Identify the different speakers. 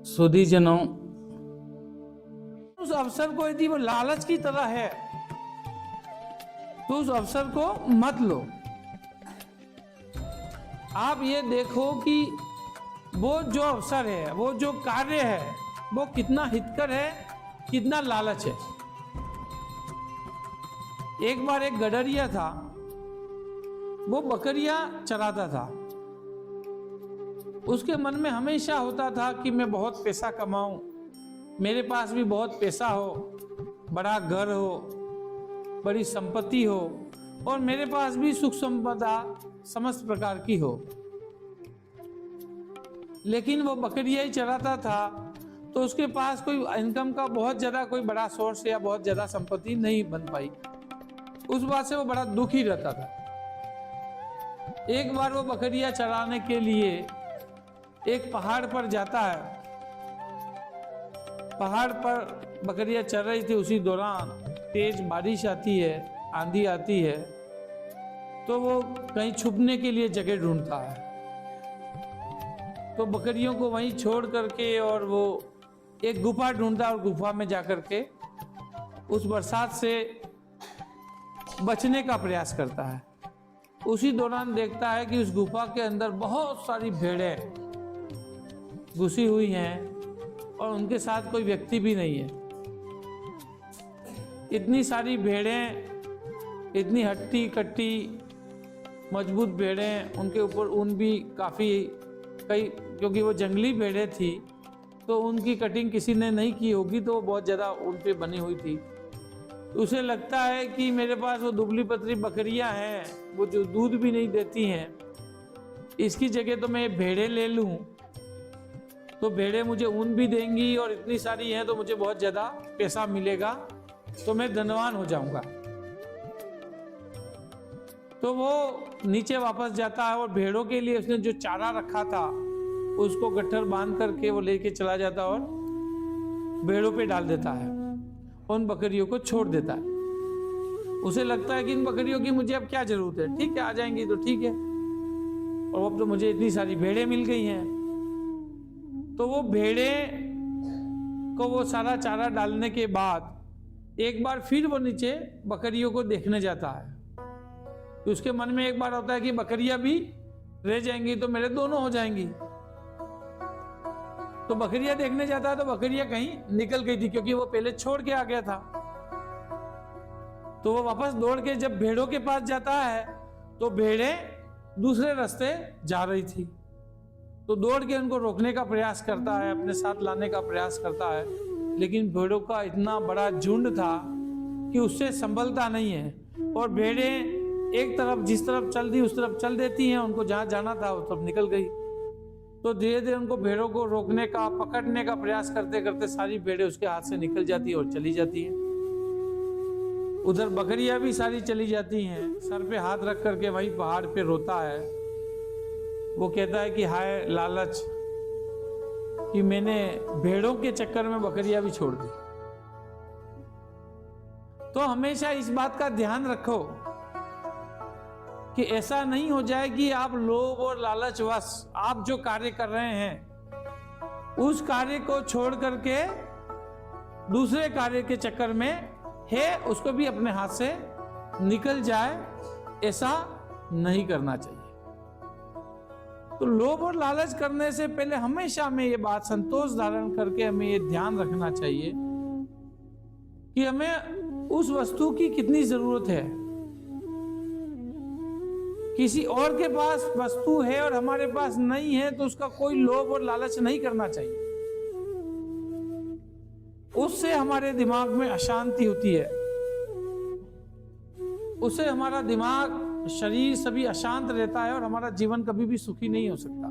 Speaker 1: सुधीजनों, उस अवसर को यदि वो लालच की तरह है तो उस अवसर को मत लो। आप ये देखो कि वो जो अवसर है, वो जो कार्य है, वो कितना हितकर है, कितना लालच है। एक बार एक गडरिया था, वो बकरियां चराता था। उसके मन में हमेशा होता था कि मैं बहुत पैसा कमाऊं, मेरे पास भी बहुत पैसा हो, बड़ा घर हो, बड़ी संपत्ति हो और मेरे पास भी सुख संपदा समस्त प्रकार की हो। लेकिन वो बकरियां ही चराता था तो उसके पास कोई इनकम का बहुत ज्यादा कोई बड़ा सोर्स या बहुत ज्यादा संपत्ति नहीं बन पाई। उस बात से वो बड़ा दुखी रहता था। एक बार वो बकरियां चराने के लिए एक पहाड़ पर जाता है। पहाड़ पर बकरियां चर रही थी, उसी दौरान तेज बारिश आती है, आंधी आती है, तो वो कहीं छुपने के लिए जगह ढूंढता है। तो बकरियों को वहीं छोड़ करके और वो एक गुफा ढूंढता और गुफा में जाकर के उस बरसात से बचने का प्रयास करता है। उसी दौरान देखता है कि उस गुफा के अंदर बहुत सारी भेड़ें घुसी हुई हैं और उनके साथ कोई व्यक्ति भी नहीं है। इतनी सारी भेड़ें, इतनी हट्टी कट्टी मजबूत भेड़ें, उनके ऊपर ऊन भी काफ़ी कई, क्योंकि वो जंगली भेड़ें थी तो उनकी कटिंग किसी ने नहीं की होगी, तो वो बहुत ज़्यादा ऊन पे बनी हुई थी। उसे लगता है कि मेरे पास वो दुबली पतली बकरियां हैं, वो जो दूध भी नहीं देती हैं, इसकी जगह तो मैं भेड़ें ले लूं तो भेड़ें मुझे ऊन भी देंगी और इतनी सारी हैं तो मुझे बहुत ज़्यादा पैसा मिलेगा, तो मैं धनवान हो जाऊंगा। तो वो नीचे वापस जाता है और भेड़ों के लिए उसने जो चारा रखा था उसको गट्ठर बांध करके वो लेके चला जाता और भेड़ों पे डाल देता है, उन बकरियों को छोड़ देता है। उसे लगता है कि इन बकरियों की मुझे अब क्या जरूरत है, ठीक है आ जाएंगी तो ठीक है, और अब तो मुझे इतनी सारी भेड़ें मिल गई हैं। तो वो भेड़ें को वो सारा चारा डालने के बाद एक बार फिर वो नीचे बकरियों को देखने जाता है। तो उसके मन में एक बार होता है कि बकरियां भी रह जाएंगी तो मेरे दोनों हो जाएंगी। तो बकरियां देखने जाता है तो बकरियां कहीं निकल गई थी, क्योंकि वो पहले छोड़ के आ गया था। तो वो वापस दौड़ के जब भेड़ों के पास जाता है तो भेड़ें दूसरे रास्ते जा रही थी। तो दौड़ के उनको रोकने का प्रयास करता है, अपने साथ लाने का प्रयास करता है, लेकिन भेड़ों का इतना बड़ा झुंड था कि उससे संभलता नहीं है। और भेड़ें एक तरफ जिस तरफ चल दी उस तरफ चल देती हैं, उनको जहां जाना था उस तरफ निकल गई। तो धीरे धीरे उनको भेड़ों को रोकने का, पकड़ने का प्रयास करते करते सारी भेड़ें उसके हाथ से निकल जाती है और चली जाती हैं। उधर बकरियां भी सारी चली जाती हैं। सर पे हाथ रख करके वहीं पहाड़ पे रोता है। वो कहता है कि हाय लालच कि मैंने भेड़ों के चक्कर में बकरियां भी छोड़ दी। तो हमेशा इस बात का ध्यान रखो कि ऐसा नहीं हो जाए कि आप लोभ और लालचवश आप जो कार्य कर रहे हैं उस कार्य को छोड़ करके दूसरे कार्य के चक्कर में है उसको भी अपने हाथ से निकल जाए, ऐसा नहीं करना चाहिए। तो लोभ और लालच करने से पहले हमेशा हमें ये बात संतोष धारण करके हमें ये ध्यान रखना चाहिए कि हमें उस वस्तु की कितनी जरूरत है। किसी और के पास वस्तु है और हमारे पास नहीं है तो उसका कोई लोभ और लालच नहीं करना चाहिए। उससे हमारे दिमाग में अशांति होती है, उससे हमारा दिमाग, शरीर सभी अशांत रहता है और हमारा जीवन कभी भी सुखी नहीं हो सकता।